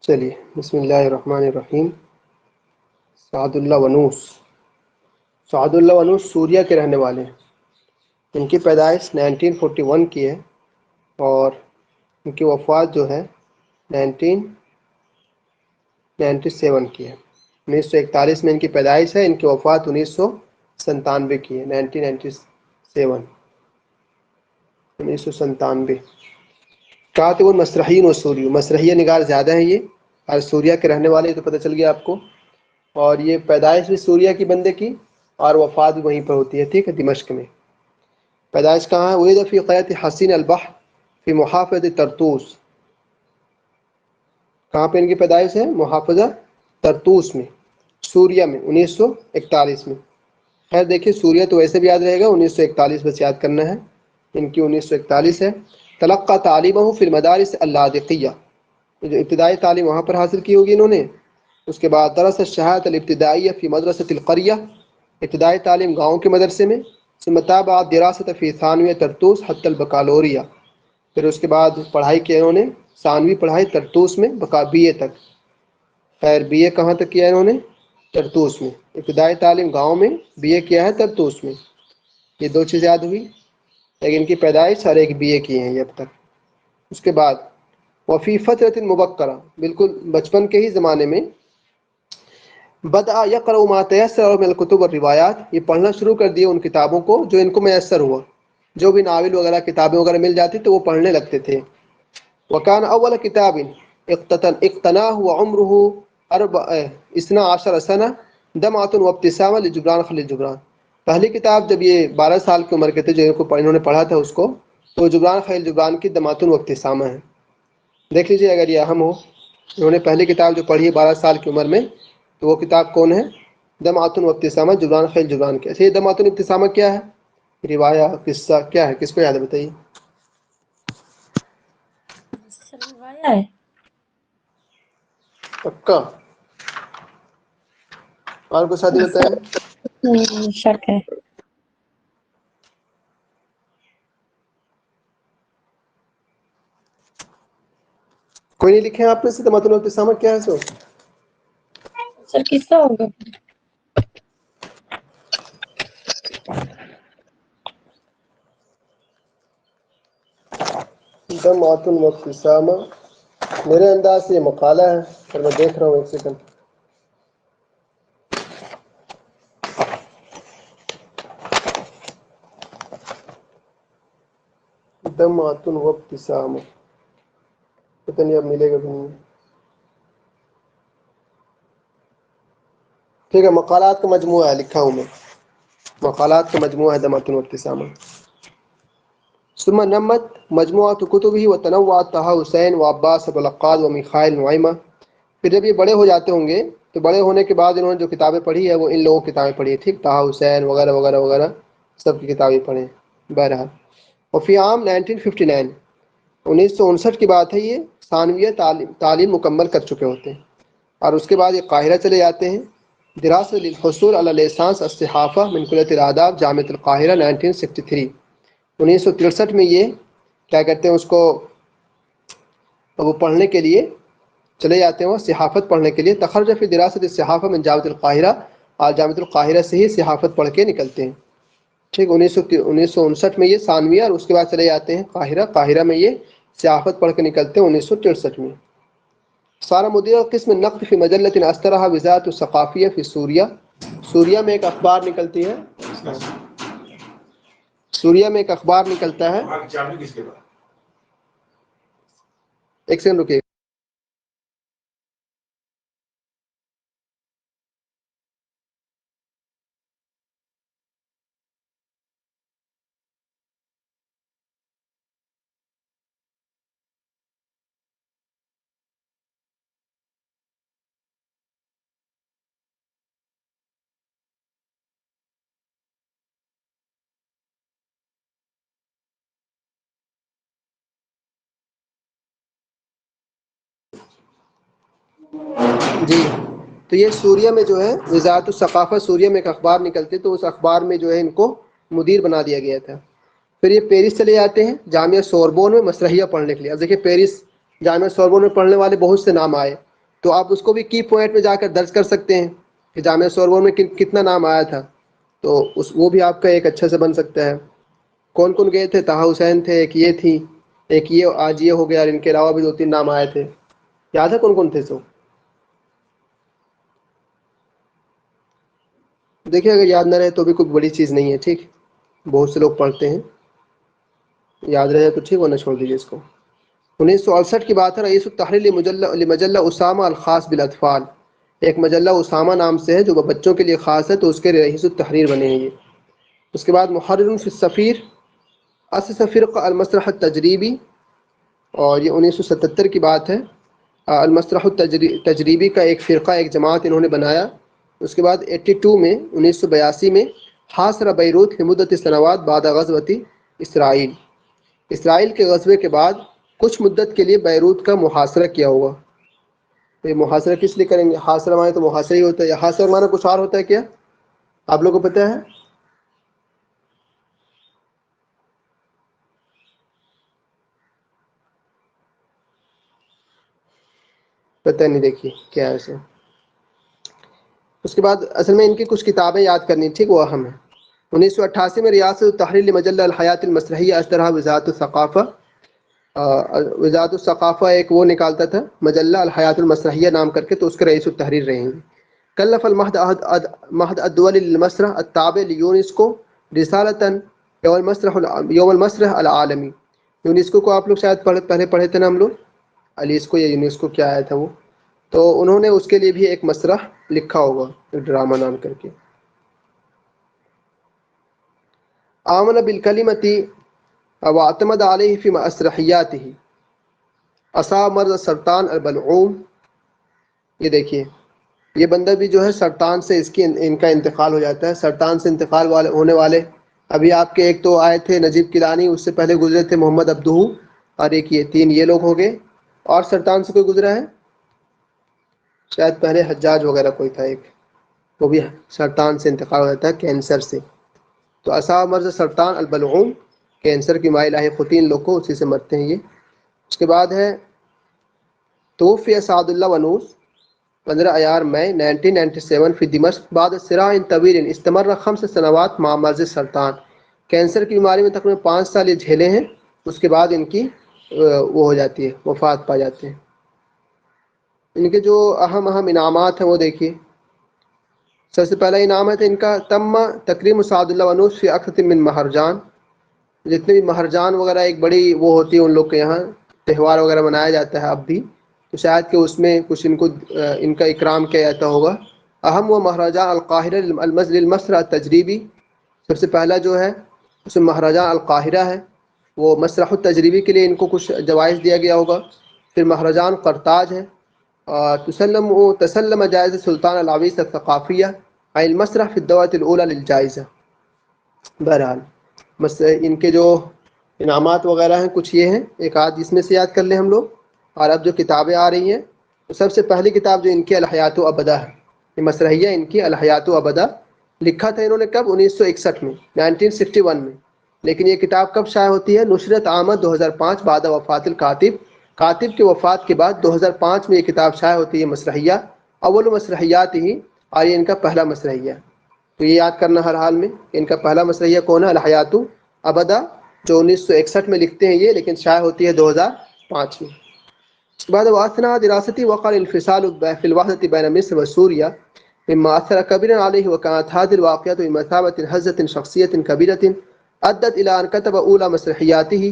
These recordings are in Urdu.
چلیے بسم اللہ الرحمن الرحیم۔ سعد اللہ ونوس، سعد اللہ ونوس سوریہ کے رہنے والے ہیں۔ ان کی پیدائش 1941 کی ہے اور ان کی وفات جو ہے 1997 کی ہے۔ 1941 میں ان کی پیدائش ہے، ان کی وفات 1997 کی ہے، 1997۔ کاتب المسرحین و سوری، مسرحیہ نگار زیادہ ہیں یہ، اور سوریہ کے رہنے والے، تو پتہ چل گیا آپ کو۔ اور یہ پیدائش بھی سوریہ کی بندے کی اور وفات بھی وہیں پر ہوتی ہے، ٹھیک ہے، دمشق میں۔ پیدائش کہاں ہے؟ ولد فی قریۃ حصین البحر فی محافظۃ طرطوس۔ کہاں پہ ان کی پیدائش ہے؟ محافظہ طرطوس میں، سوریہ میں، 1941 میں۔ خیر دیکھیے، سوریہ تو ویسے بھی یاد رہے گا، 1941 بس یاد کرنا ہے، ان کی 1941 ہے۔ تلقى تعلیمہ فی المدارس اللاذقیہ، جو ابتدائی تعلیم وہاں پر حاصل کی ہوگی انہوں نے۔ اس کے بعد درس الشہادۃ الابتدائیہ فی مدرسۃ القریہ، ابتدائی تعلیم گاؤں کے مدرسے میں۔ ثم تابع دراست فی ثانویہ طرطوس حتی البکالوریہ، پھر اس کے بعد پڑھائی کی انہوں نے، ثانوی پڑھائی طرطوس میں بی اے تک۔ خیر بی اے کہاں تک کیا انہوں نے؟ طرطوس میں۔ ابتدائی تعلیم گاؤں میں، بی اے کیا ہے طرطوس میں۔ یہ دو چیز یاد ہوئی، لیکن ان کی پیدائش اور ایک بی اے کی ہیں یہ اب تک۔ اس کے بعد وفی فترۃ مبکرہ، بالکل بچپن کے ہی زمانے میں، بدأ یقرأ ما تیسر من الکتب والروایات، یہ پڑھنا شروع کر دیا ان کتابوں کو جو ان کو میسر ہوا، جو بھی ناول وغیرہ کتابیں وغیرہ مل جاتی تو وہ پڑھنے لگتے تھے۔ وکان اول کتاب اقتناہ وعمرہ 12 سنہ دمعۃ وابتسامہ لجبران خلیل جبران۔ پہلی کتاب جب یہ 12 سال کی عمر کے تھے، جو انہوں نے پڑھا تھا اس کو، تو جبران خلیل جبران کی دمعۃ وابتسامہ ہے۔ دیکھ لیجیے اگر یہ اہم ہو، انہوں نے پہلی کتاب جو پڑھی ہے 12 سال کی عمر میں، تو وہ کتاب کون ہے؟ دمعۃ وابتسامہ جبران خلیل جبران کی۔ اچھا، یہ دمعۃ وابتسامہ کیا ہے؟ روایہ، قصہ کیا ہے؟ کس کو یاد ہے بتائیے؟ روایہ ہے۔ پکا؟ اور کو ساتھی بتائیں۔ شک ہے۔ کوئی نہیں لکھے آپ میں سے دمعۃ وابتسامہ کیا ہے؟ سو سر قصہ ہوگا۔ دمعۃ وابتسامہ، میرے انداز سے یہ مقالہ ہے، اور میں دیکھ رہا ہوں، ایک سیکنڈ۔ دمعۃ وابتسامہ، پتہ نہیں اب ملے گا بھی نہیں۔ ٹھیک ہے، مقالات کا مجموعہ ہے، لکھا ہوں میں، مقالات کا مجموعہ ہے دمعۃ وابتسامہ۔ ثم نمت مجموعۃ کتبہ وتنوعت طہ حسین وعباس ابوالعقاد ومیخائیل نعیمہ۔ پھر جب یہ بڑے ہو جاتے ہوں گے تو بڑے ہونے کے بعد انہوں نے جو کتابیں پڑھی ہے وہ ان لوگوں کی کتابیں پڑھی ہے، ٹھیک، طہ حسین وغیرہ وغیرہ وغیرہ سب کی کتابیں پڑھیں۔ بہرحال وفی عام 1959، 1959 کی بات ہے، یہ ثانویہ تعلیم مکمل کر چکے ہوتے ہیں، اور اس کے بعد یہ قاہرہ چلے جاتے ہیں۔ دراست للحصول علی لیسانس الصحافہ من کلیۃ الآداب جامعۃ القاہرہ 1963، 1963 میں یہ کیا کہتے ہیں اس کو، وہ پڑھنے کے لیے چلے جاتے ہیں، وہ صحافت پڑھنے کے لیے۔ تخرج فی دراست الصحافہ من جامعۃ القاہرہ، اور جامعۃ القاہرہ سے ہی صحافت پڑھ کے نکلتے ہیں، ٹھیک۔ 1959 میں یہ ثانویہ، اور اس کے بعد چلے جاتے ہیں قاہرہ، قاہرہ میں یہ صحافت پڑھ کے نکلتے ہیں 1963 میں۔ سارا مدیر قسم نقد فی مجلۃ اصدرها وزارۃ الثقافیہ فی سوریہ، سوریہ میں ایک اخبار نکلتی ہے، سوریہ میں ایک اخبار نکلتا ہے۔ ایک سیکنڈ رکیے۔ جی، تو یہ سوریہ میں جو ہے وزارت الثقافہ، سوریہ میں ایک اخبار نکلتی، تو اس اخبار میں جو ہے ان کو مدیر بنا دیا گیا تھا۔ پھر یہ پیرس چلے جاتے ہیں جامعہ سوربون میں مسرحیہ پڑھنے کے لیے۔ اب دیکھیے پیرس جامعہ سوربون میں پڑھنے والے بہت سے نام آئے، تو آپ اس کو بھی کی پوائنٹ میں جا کر درج کر سکتے ہیں کہ جامعہ سوربون میں کتنا نام آیا تھا، تو وہ بھی آپ کا ایک اچھا سے بن سکتا ہے۔ کون کون گئے تھے؟ طہ حسین تھے، ایک یہ تھی، ایک یہ آج یہ ہو گیا، اور ان کے علاوہ بھی 2-3 نام آئے تھے۔ یاد ہے کون کون تھے؟ سو دیکھیے، اگر یاد نہ رہے تو بھی کوئی بڑی چیز نہیں ہے، ٹھیک، بہت سے لوگ پڑھتے ہیں، یاد رہے تو ٹھیک، ورنہ چھوڑ دیجیے اس کو۔ 1968 کی بات ہے، رئیس التحریر لمجلہ اسامہ الخاص بالاطفال، ایک مجلہ اسامہ نام سے ہے جو بچوں کے لیے خاص ہے، تو اس کے رئیس التحریر بنے ہیں یہ۔ اس کے بعد محرر فی السفیر، اسس فرقہ المسرح التجریبی، اور یہ 1977 کی بات ہے۔ المسرح التجریبی کا ایک فرقہ، ایک جماعت انہوں نے بنایا۔ اس کے بعد 82 میں 1982 میں حاصر بیروت لمدت سنوات بعد غزوۃ اسرائیل، اسرائیل کے غزوے کے بعد کچھ مدت کے لیے بیروت کا محاصرہ کیا ہوا۔ یہ محاصرہ کس لیے کریں گے؟ حاصرہ مانے تو محاصرہ ہی ہوتا ہے، یا حاصرہ مانے کچھ اور ہوتا ہے کیا؟ آپ لوگوں کو پتہ ہے؟ پتہ نہیں، دیکھیے کیا ہے اسے۔ اس کے بعد اصل میں ان کی کچھ کتابیں یاد کرنی، ٹھیک، وہ اہم ہے۔ 1988 میں ریاست التحریر لمجلہ الحیات المسرحیہ اشترا وزارت الثقافہ، وزارت الثقافہ ایک وہ نکالتا تھا مجلہ الحیات المسرحیہ نام کر کے، تو اس کے رئیس التحریر رہے ہیں۔ کلف المہد الدول للمسرح التابع لیونسکو رسالۃ یوم المسرح العالمی، یونسکو کو آپ لوگ شاید پہلے پڑھے تھے نا ہم لوگ، الیسکو یا یونسکو کیا آیا تھا وہ، تو انہوں نے اس کے لیے بھی ایک مسرح لکھا ہوگا ڈرامہ نام کر کے۔ آمن بالکلمۃ واعتمد علیہ فی مسرحیاتہ، اصاب مرض سرطان البلعوم، یہ دیکھیے یہ بندہ بھی جو ہے سرطان سے ان کا انتقال ہو جاتا ہے، سرطان سے انتقال ہونے والے ابھی آپ کے ایک تو آئے تھے نجیب کیلانی، اس سے پہلے گزرے تھے محمد عبدہ، اور ایک یہ 3 یہ لوگ ہو گئے۔ اور سرطان سے کوئی گزرا ہے؟ شاید پہلے حجاج وغیرہ کوئی تھا ایک، وہ بھی سرطان سے انتقال ہو جاتا ہے، کینسر سے۔ تو اصاب مرض سرطان البلعوم، کینسر کی مائع لاحق ہوتی ہے ان لوگ کو، اسی سے مرتے ہیں یہ۔ اس کے بعد ہے توفی سعد اللہ ونوس 15 ایار مئی 1997 فی دمشق بعد صراع طویل استمر 5 سنوات مع مرض سرطان، کینسر کی بیماری میں تقریباً 5 سال یہ جھیلے ہیں، اس کے بعد ان کی وہ ہو جاتی ہے، وفات پا جاتے ہیں۔ ان کے جو اہم انعامات ہیں وہ دیکھیے۔ سب سے پہلا انعام ہے تو ان کا تم تکریم سعد اللہ ونوس فی اکثر من مہرجان، جتنے بھی مہرجان وغیرہ ایک بڑی وہ ہوتی ہے ان لوگ کے یہاں، تہوار وغیرہ منایا جاتا ہے اب بھی، تو شاید کہ اس میں کچھ ان کا اکرام کیا جاتا ہوگا۔ اہم و مہرجان القاہرہ للمسرح التجریبی، سب سے پہلا جو ہے اس میں مہرجان القاہرہ ہے، وہ مسرح التجریبی کے لیے ان کو کچھ جوائز دیا گیا ہوگا۔ پھر مہرجان قرطاج ہے، تسلم جائزہ سلطان العویس الثقافیہ عن المسرح فی الدورۃ الاولی للجائزہ۔ بہرحال ان کے جو انعامات وغیرہ ہیں کچھ یہ ہیں، ایک آدھ اس میں سے یاد کر لیں ہم لوگ۔ اور اب جو کتابیں آ رہی ہیں، تو سب سے پہلی کتاب جو ان کی الحیات و ابدا ہے، یہ مسرحیہ ان کی الحیات و ابدا، لکھا تھا انہوں نے کب؟ 1961 میں، 1961 میں، لیکن یہ کتاب کب شائع ہوتی ہے؟ نشرت آمد 2005 بعد وفات الکاتب، کاتب کی وفات کے بعد 2005 میں یہ کتاب شائع ہوتی ہے، مسرحیہ اول مسرحیات ہی، اور یہ ان کا پہلا مسرحیہ۔ تو یہ یاد کرنا ہر حال میں، ان کا پہلا مسرحیہ کون ہے؟ الحیات ابدا، جو 1961 میں لکھتے ہیں یہ، لیکن شائع ہوتی ہے 2005 میں۔ اس کے بعد واثنا دراستي وقع الانفصال في الوحدة بين مصر وسوريا مما أثر كبيرا عليه، وكانت هذه الواقعة بمثابة هزة شخصية كبيرة أدت إلى أن كتب أولى مسرحياته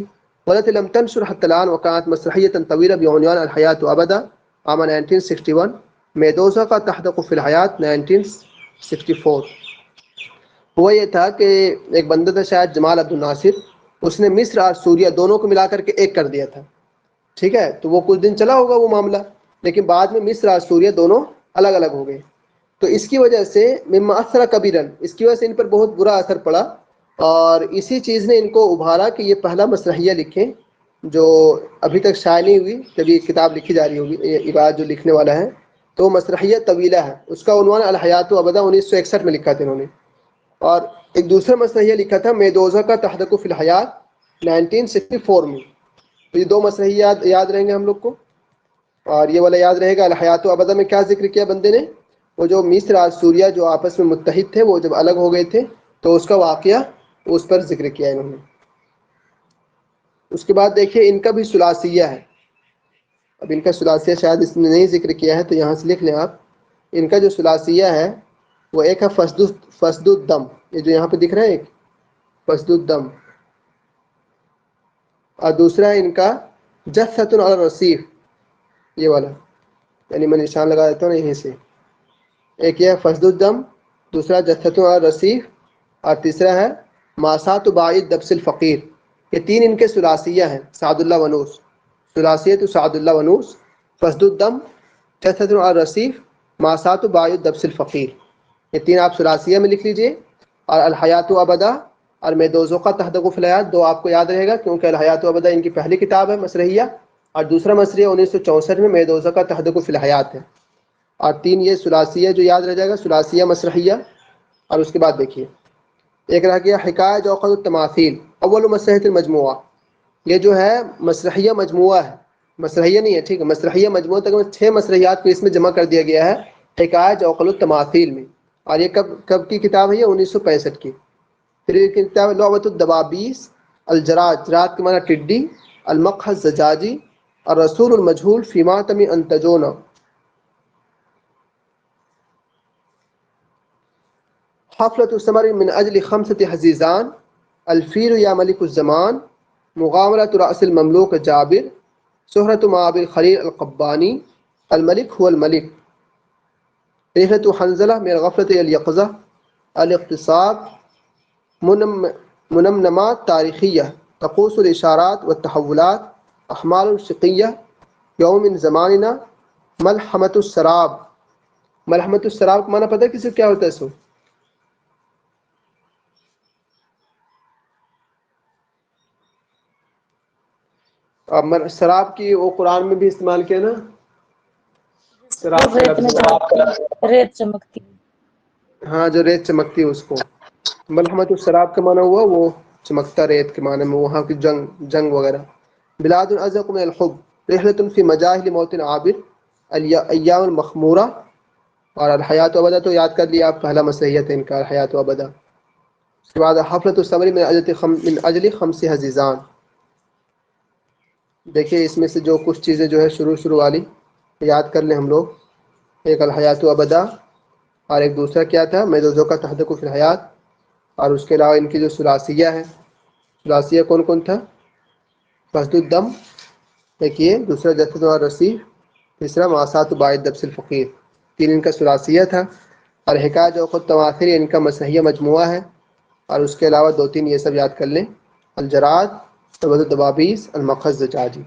والتي لم تنشر حتى الآن، وكانت مسرحية طويلة بعنوان الحياة أبدا عام 1961 ميدوزا کا تحدق في الحياة 1964۔ ہوا یہ تھا کہ ایک بندہ تھا شاید جمال عبد الناصر، اس نے مصر اور سوریہ دونوں کو ملا کر کے ایک کر دیا تھا، ٹھیک ہے، تو وہ کچھ دن چلا ہوگا وہ معاملہ، لیکن بعد میں مصر اور سوریہ دونوں الگ الگ ہو گئے۔ تو اس کی وجہ سے مما اثر کبیرن، اس کی وجہ سے ان پر بہت برا اثر پڑا، اور اسی چیز نے ان کو ابھارا کہ یہ پہلا مسرحیہ لکھیں جو ابھی تک شائع نہیں ہوئی، جب یہ کتاب لکھی جا رہی ہوگی، یہ بات جو لکھنے والا ہے تو مسرحیہ طویلہ ہے، اس کا عنوان الحیات ابدا 1961 میں لکھا تھا انہوں نے۔ اور ایک دوسرا مسرحیہ لکھا تھا میدوزا کا تحدق فی الحیات 1964 میں۔ تو یہ 2 مسرحیات یاد رہیں گے ہم لوگ کو۔ اور یہ والا یاد رہے گا الحیات و ابدا میں کیا ذکر کیا بندے نے؟ وہ جو مصر اور سوریہ جو آپس میں متحد تھے وہ جب الگ ہو گئے تھے تو اس کا واقعہ اس پر ذکر کیا انہوں نے. اس کے بعد دیکھیے ان کا بھی ثلاثیہ ہے. اب ان کا ثلاثیہ شاید اس نے نہیں ذکر کیا ہے تو یہاں سے لکھ لیں آپ. ان کا جو ثلاثیہ ہے وہ ایک ہے فسد الدم، یہ جو یہاں پہ دکھ رہا ہے ایک فسد الدم، اور دوسرا ہے ان کا جثۃ علی الرصیف، یہ والا یعنی میں نشان لگا دیتا ہوں نا یہیں سے. ایک یہ ہے فسد الدم، دوسرا جثۃ علی الرصیف، اور تیسرا ہے ماسات باعد دبس الفقیر. یہ تین ان کے ثلاثیہ ہیں سعد اللہ ونوس. ثلاثیت سعد اللہ ونوس، فسد الدم، جثۃ علی الرصیف، ماسات باعد دبس الفقیر. یہ تین آپ ثلاثیہ میں لکھ لیجئے. اور الحیات و ابدا اور میں دوزخہ تحدق فی الحیات دو آپ کو یاد رہے گا کیونکہ الحیات و ابدا ان کی پہلی کتاب ہے مسرحیہ، اور دوسرا مسرحیہ 1964 میں دوزخہ تحدق فی الحیات ہے. اور تین یہ ثلاثیہ جو یاد رہ جائے گا، ثلاثیہ مسرحیہ. اور اس کے بعد دیکھیے ایک رہ گیا حکایہ اوقات التماثیل اول مسرحیۃ المجموعہ. یہ جو ہے مسرحیہ مجموعہ ہے، مسرحیہ نہیں ہے، ٹھیک ہے، مسرحیہ مجموعہ تک 6 مسرحیات کو اس میں جمع کر دیا گیا ہے حکایہ اوقات التماثیل میں. اور یہ کب کی کتاب ہے؟ یہ 1965 کی. پھر یہ کتاب لعبۃ الدبابیس، الجراد، جراد کے معنی ٹڈی، المقحظ زجاجی، الرسول المجہول فی ماتم انتجون. حفلۃ الثمر من اجل خمسۃ حزیزان، الفیر یا ملک الزمان، مغامرۃ رأس المملوک جابر، سہرۃ معاب الخلیل القبانی، الملک هو الملک، رحلۃ حنظلہ من الغفلۃ الى الیقظہ، الاقتصاد، منمنمات تاریخیہ، طقوس الاشارات والتحولات، احمال الشقیہ، یوم من زماننا، ملحمۃ السراب. ملحمۃ السراب کا معنی پتہ ہے کسی کو کیا ہوتا ہے؟ سو سراب کی وہ قرآن میں بھی استعمال کیا نا، سراب کا ریت میں لفظ. ریت چمکتی. ہاں جو ریت چمکتی ہے اس کو. ملحمۃ السراب کا معنی ہوا وہ چمکتا ریت کے معنی میں، وہاں کی جنگ وغیرہ. بلاد الازق من الحب، رحلۃ فی مجاہل موت عابر، ایام المخمورہ. اور الحیات و ابدا تو یاد کر لیا آپ، پہلا مسرحیت ہے ان کا الحیات و ابدا. اس کے بعد حفلۃ الثمر من اجل خمس حزیزان. دیکھیے اس میں سے جو کچھ چیزیں جو ہے شروع والی یاد کر لیں ہم لوگ. ایک الحیات و ابدا، اور ایک دوسرا کیا تھا میں دوزخہ تحدق فی الحیات. اور اس کے علاوہ ان کی جو ثلاثیہ ہے، ثلاثیہ کون کون تھا؟ فسد الدم ایک یہ، دوسرا جثۃ علی الرصیف، تیسرا ماسات باعد دبس الفقیر. تین ان کا ثلاثیہ تھا. اور حکایہ اوقات التماثیل ان کا مسرحیہ مجموعہ ہے. اور اس کے علاوہ دو تین یہ سب یاد کر لیں، الجراد، لعبۃ الدبابیس، المقحظ زجاجی.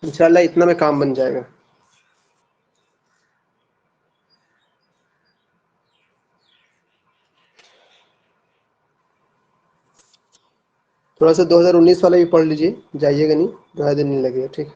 انشاءاللہ اتنا میں کام بن جائے گا. تھوڑا سا 2019 والا بھی پڑھ لیجئے، جائیے گا نہیں، 2 دن نہیں لگے گا، ٹھیک.